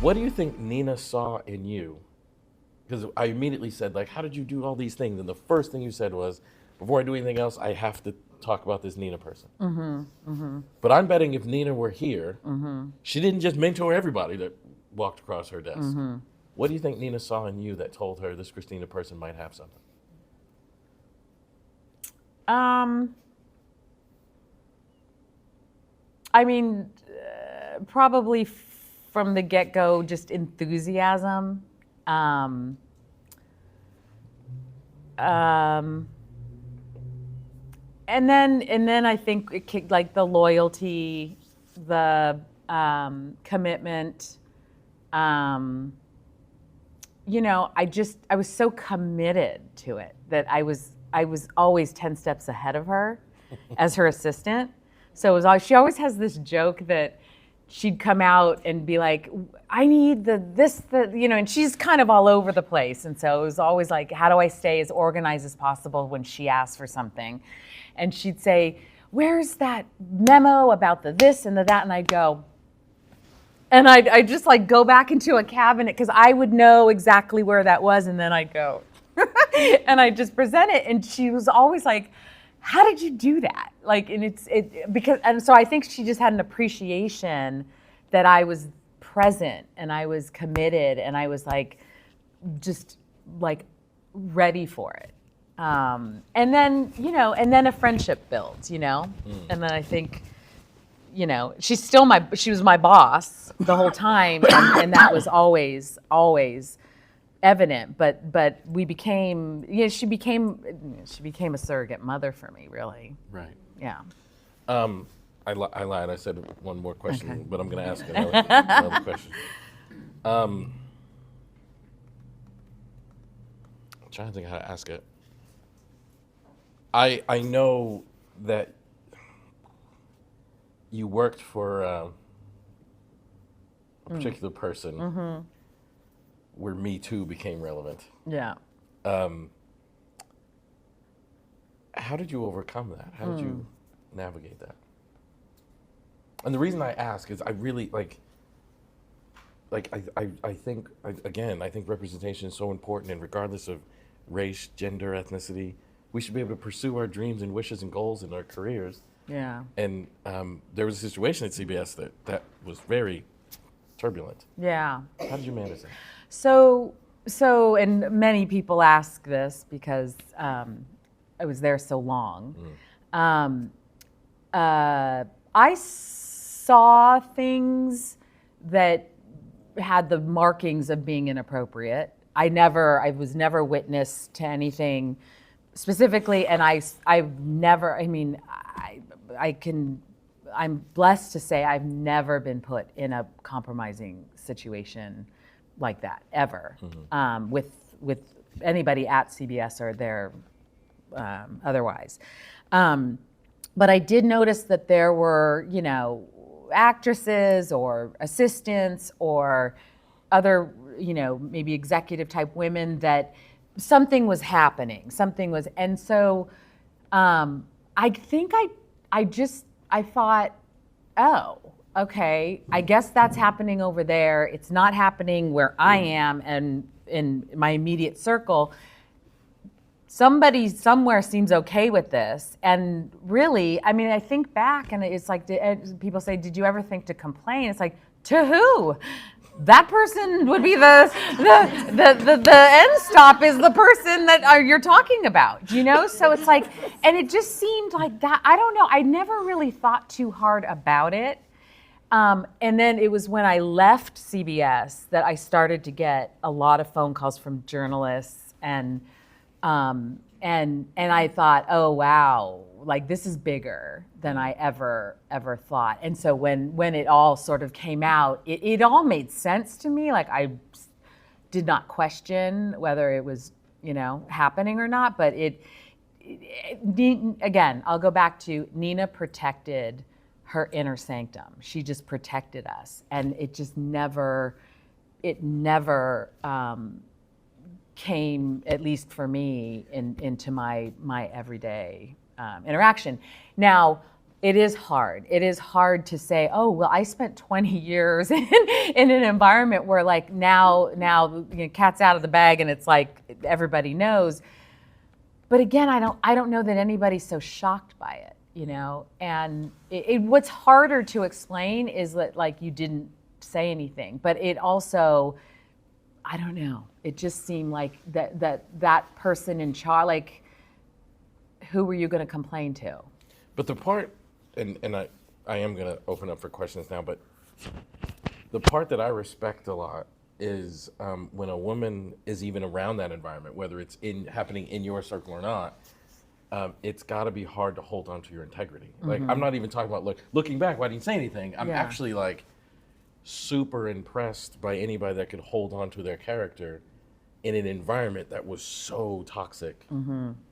What do you think Nina saw in you? Because I immediately said, like, how did you do all these things? And the first thing you said was, before I do anything else, I have to talk about this Nina person. But I'm betting if Nina were here, she didn't just mentor everybody that walked across her desk. What do you think Nina saw in you that told her this Christina person might have something? I mean, probably from the get-go, just enthusiasm. And then I think it kicked, like, the loyalty, the commitment. You know, I was so committed to it that I was always 10 steps ahead of her as her assistant. So it was she always has this joke that she'd come out and be like, I need you know, and she's kind of all over the place. And so it was always like, how do I stay as organized as possible when she asks for something? And she'd say, where's that memo about the this and the that? And I'd go, and I'd just like go back into a cabinet because I would know exactly where that was. And then I'd go, and I'd just present it. And she was always like, how did you do that? Like, and and so I think she just had an appreciation that I was present and I was committed and I was like, just like ready for it. And then, you know, and then a friendship builds, you know? And then I think, you know, she was my boss the whole time. And that was always evident, but we became, you know, she became a surrogate mother for me, really. Right. Yeah. I lied. I said one more question, okay, but I'm going to ask another question. I'm trying to think how to ask it. I know that you worked for a particular person where Me Too became relevant. Yeah. How did you overcome that? How did you navigate that? And the reason I ask is I really I think representation is so important, and regardless of race, gender, ethnicity, we should be able to pursue our dreams and wishes and goals in our careers. Yeah. And there was a situation at CBS that was very turbulent. Yeah. How did you manage that? So, and many people ask this because I was there so long. I saw things that had the markings of being inappropriate. I was never witness to anything specifically, and I'm blessed to say I've never been put in a compromising situation like that ever, with anybody at CBS or there otherwise. But I did notice that there were, you know, actresses or assistants or other, you know, maybe executive type women that something was happening. And so I think I thought, oh, okay, I guess that's happening over there. It's not happening where I am and in my immediate circle. Somebody somewhere seems okay with this. And really, I mean, I think back and it's like, people say, did you ever think to complain? It's like, to who? That person would be the end stop is the person that you're talking about, you know? So it's like, and it just seemed like that, I don't know, I never really thought too hard about it. And then it was when I left CBS that I started to get a lot of phone calls from journalists and I thought, oh wow, like this is bigger than I ever thought. And so when it all sort of came out, it all made sense to me. Like I did not question whether it was, you know, happening or not. But again, I'll go back to Nina protected her inner sanctum. She just protected us, and it just never came, at least for me, into my everyday interaction. Now, It is hard. It is hard to say, oh, well, I spent 20 years in an environment where like now cat's out of the bag and it's like everybody knows. But again, I don't know that anybody's so shocked by it, And what's harder to explain is that like you didn't say anything, but it also, I don't know. It just seemed like that person in charge, like, who were you going to complain to? But the part, and I am going to open up for questions now, but the part that I respect a lot is when a woman is even around that environment, whether it's happening in your circle or not, it's got to be hard to hold on to your integrity. Like, I'm not even talking about, looking back, why didn't you say anything? I'm actually like super impressed by anybody that could hold on to their character in an environment that was so toxic,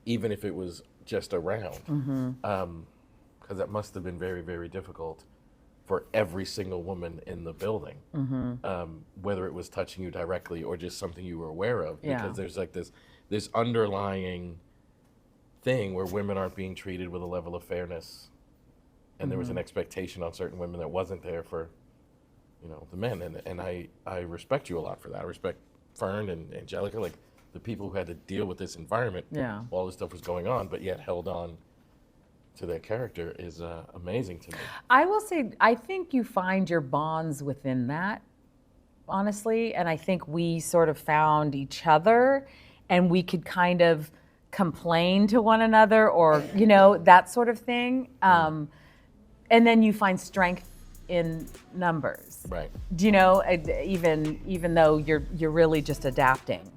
even if it was just around. Because that must have been very, very difficult for every single woman in the building, whether it was touching you directly or just something you were aware of. Because there's like this underlying thing where women aren't being treated with a level of fairness, and there was an expectation on certain women that wasn't there for, the men. And I respect you a lot for that. I respect Fern and Angelica, like the people who had to deal with this environment while all this stuff was going on, but yet held on to their character is amazing to me. I will say, I think you find your bonds within that, honestly, and I think we sort of found each other, and we could kind of complain to one another, or that sort of thing, and then you find strength in numbers. Right. Even though you're really just adapting.